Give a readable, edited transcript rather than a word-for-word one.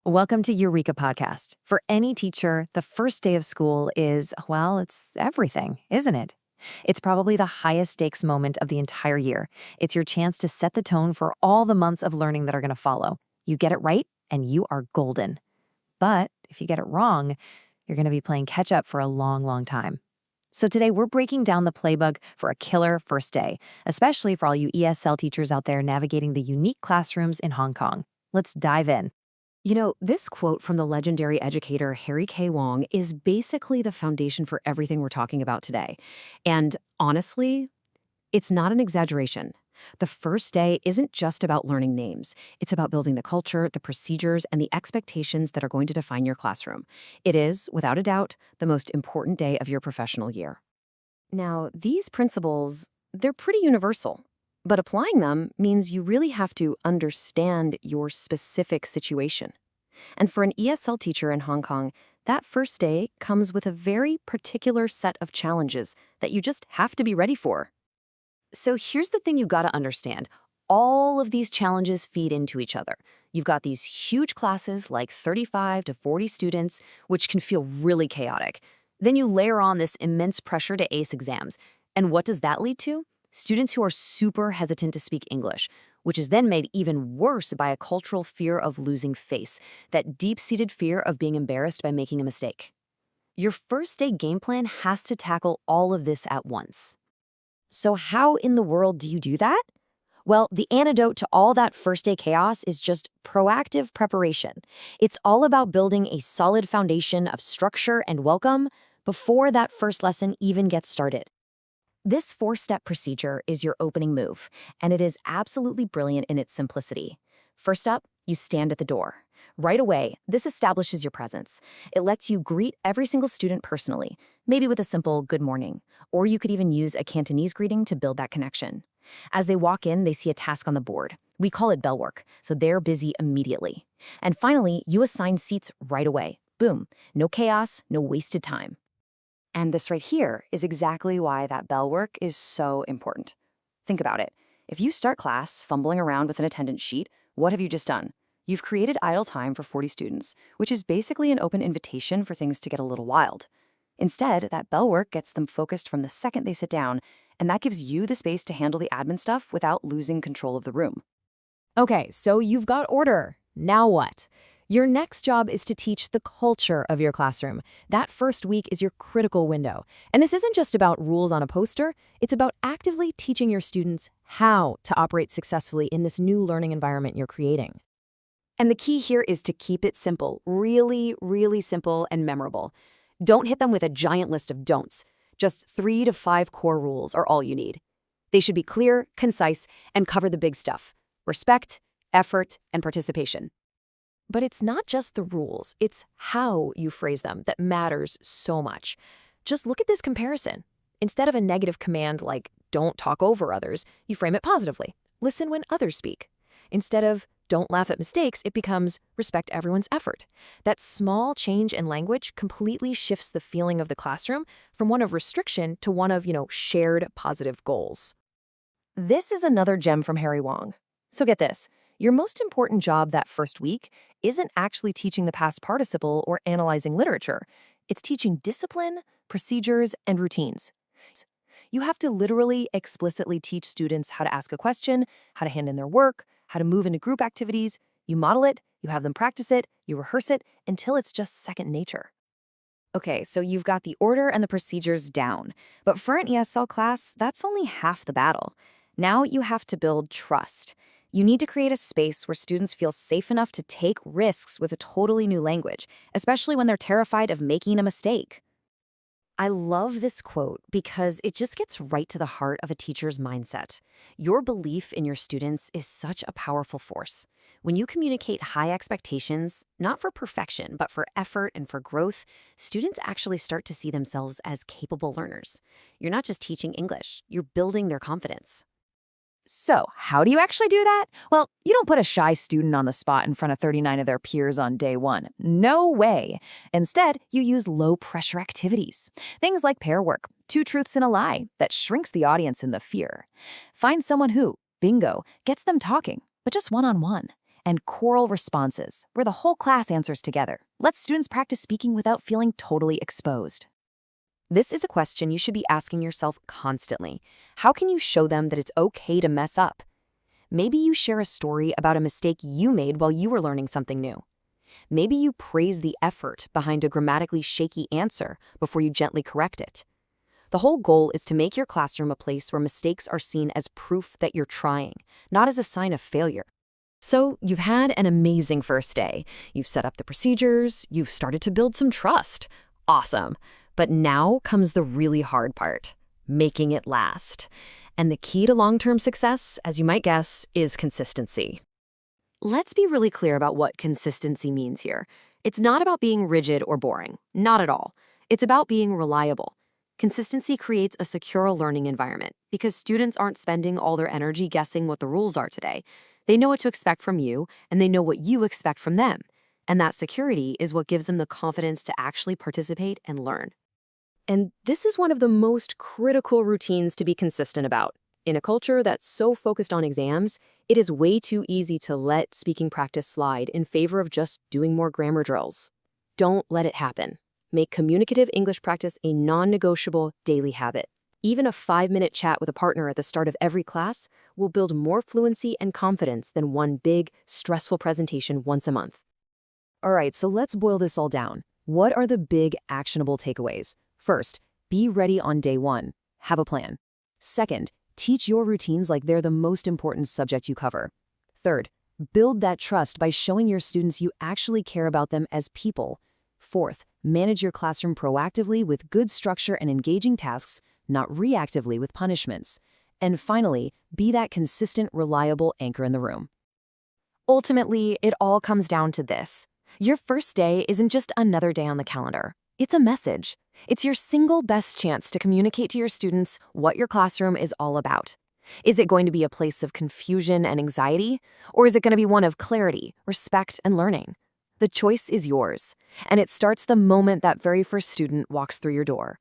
Welcome to Eureka Podcast. For any teacher, the first day of school is, well, it's everything, isn't it? It's probably the highest stakes moment of the entire year. It's your chance to set the tone for all the months of learning that are going to follow. You get it right, and you are golden. But if you get it wrong, you're going to be playing catch up for a long, long time. So today we're breaking down the playbook for a killer first day, especially for all you ESL teachers out there navigating the unique classrooms in Hong Kong. Let's dive in. This quote from the legendary educator Harry K. Wong is basically the foundation for everything we're talking about today. And honestly, it's not an exaggeration. The first day isn't just about learning names. It's about building the culture, the procedures, and the expectations that are going to define your classroom. It is, without a doubt, the most important day of your professional year. Now, these principles, they're pretty universal. But applying them means you really have to understand your specific situation. And for an ESL teacher in Hong Kong, that first day comes with a very particular set of challenges that you just have to be ready for. So here's the thing you gotta understand. All of these challenges feed into each other. You've got these huge classes, like 35 to 40 students, which can feel really chaotic. Then you layer on this immense pressure to ace exams. And what does that lead to? Students who are super hesitant to speak English, which is then made even worse by a cultural fear of losing face, that deep-seated fear of being embarrassed by making a mistake. Your first day game plan has to tackle all of this at once. So how in the world do you do that? Well, the antidote to all that first day chaos is just proactive preparation. It's all about building a solid foundation of structure and welcome before that first lesson even gets started. This four-step procedure is your opening move, and it is absolutely brilliant in its simplicity. First up, you stand at the door. Right away, this establishes your presence. It lets you greet every single student personally, maybe with a simple good morning, or you could even use a Cantonese greeting to build that connection. As they walk in, they see a task on the board. We call it bell work, so they're busy immediately. And finally, you assign seats right away. Boom, no chaos, no wasted time. And this right here is exactly why that bell work is so important. Think about it. If you start class fumbling around with an attendance sheet, what have you just done? You've created idle time for 40 students, which is basically an open invitation for things to get a little wild. Instead, that bell work gets them focused from the second they sit down, and that gives you the space to handle the admin stuff without losing control of the room. Okay, so you've got order. Now what? Your next job is to teach the culture of your classroom. That first week is your critical window. And this isn't just about rules on a poster, it's about actively teaching your students how to operate successfully in this new learning environment you're creating. And the key here is to keep it simple, really, really simple and memorable. Don't hit them with a giant list of don'ts. Just 3 to 5 core rules are all you need. They should be clear, concise, and cover the big stuff: respect, effort, and participation. But it's not just the rules, it's how you phrase them that matters so much. Just look at this comparison. Instead of a negative command like, don't talk over others, you frame it positively. Listen when others speak. Instead of, don't laugh at mistakes, it becomes, respect everyone's effort. That small change in language completely shifts the feeling of the classroom from one of restriction to one of, shared positive goals. This is another gem from Harry Wong. So get this. Your most important job that first week isn't actually teaching the past participle or analyzing literature. It's teaching discipline, procedures, and routines. You have to literally explicitly teach students how to ask a question, how to hand in their work, how to move into group activities. You model it, you have them practice it, you rehearse it until it's just second nature. Okay, so you've got the order and the procedures down. But for an ESL class, that's only half the battle. Now you have to build trust. You need to create a space where students feel safe enough to take risks with a totally new language, especially when they're terrified of making a mistake. I love this quote because it just gets right to the heart of a teacher's mindset. Your belief in your students is such a powerful force. When you communicate high expectations, not for perfection, but for effort and for growth, students actually start to see themselves as capable learners. You're not just teaching English, you're building their confidence. So, how do you actually do that? Well, you don't put a shy student on the spot in front of 39 of their peers on day one. No way. Instead, you use low-pressure activities. Things like pair work, 2 truths and a lie, that shrinks the audience in the fear. Find someone who, bingo, gets them talking, but just one-on-one. and choral responses, where the whole class answers together. Let students practice speaking without feeling totally exposed. This is a question you should be asking yourself constantly. How can you show them that it's okay to mess up? Maybe you share a story about a mistake you made while you were learning something new. Maybe you praise the effort behind a grammatically shaky answer before you gently correct it. The whole goal is to make your classroom a place where mistakes are seen as proof that you're trying, not as a sign of failure. So you've had an amazing first day. You've set up the procedures, you've started to build some trust. Awesome. But now comes the really hard part, making it last. And the key to long-term success, as you might guess, is consistency. Let's be really clear about what consistency means here. It's not about being rigid or boring. Not at all. It's about being reliable. Consistency creates a secure learning environment because students aren't spending all their energy guessing what the rules are today. They know what to expect from you, and they know what you expect from them. And that security is what gives them the confidence to actually participate and learn. And this is one of the most critical routines to be consistent about. In a culture that's so focused on exams, it is way too easy to let speaking practice slide in favor of just doing more grammar drills. Don't let it happen. Make communicative English practice a non-negotiable daily habit. Even a 5-minute chat with a partner at the start of every class will build more fluency and confidence than one big, stressful presentation once a month. All right, so let's boil this all down. What are the big, actionable takeaways? First, be ready on day one. Have a plan. Second, teach your routines like they're the most important subject you cover. Third, build that trust by showing your students you actually care about them as people. Fourth, manage your classroom proactively with good structure and engaging tasks, not reactively with punishments. And finally, be that consistent, reliable anchor in the room. Ultimately, it all comes down to this. Your first day isn't just another day on the calendar. It's a message. It's your single best chance to communicate to your students what your classroom is all about. Is it going to be a place of confusion and anxiety, or is it going to be one of clarity, respect, and learning? The choice is yours, and it starts the moment that very first student walks through your door.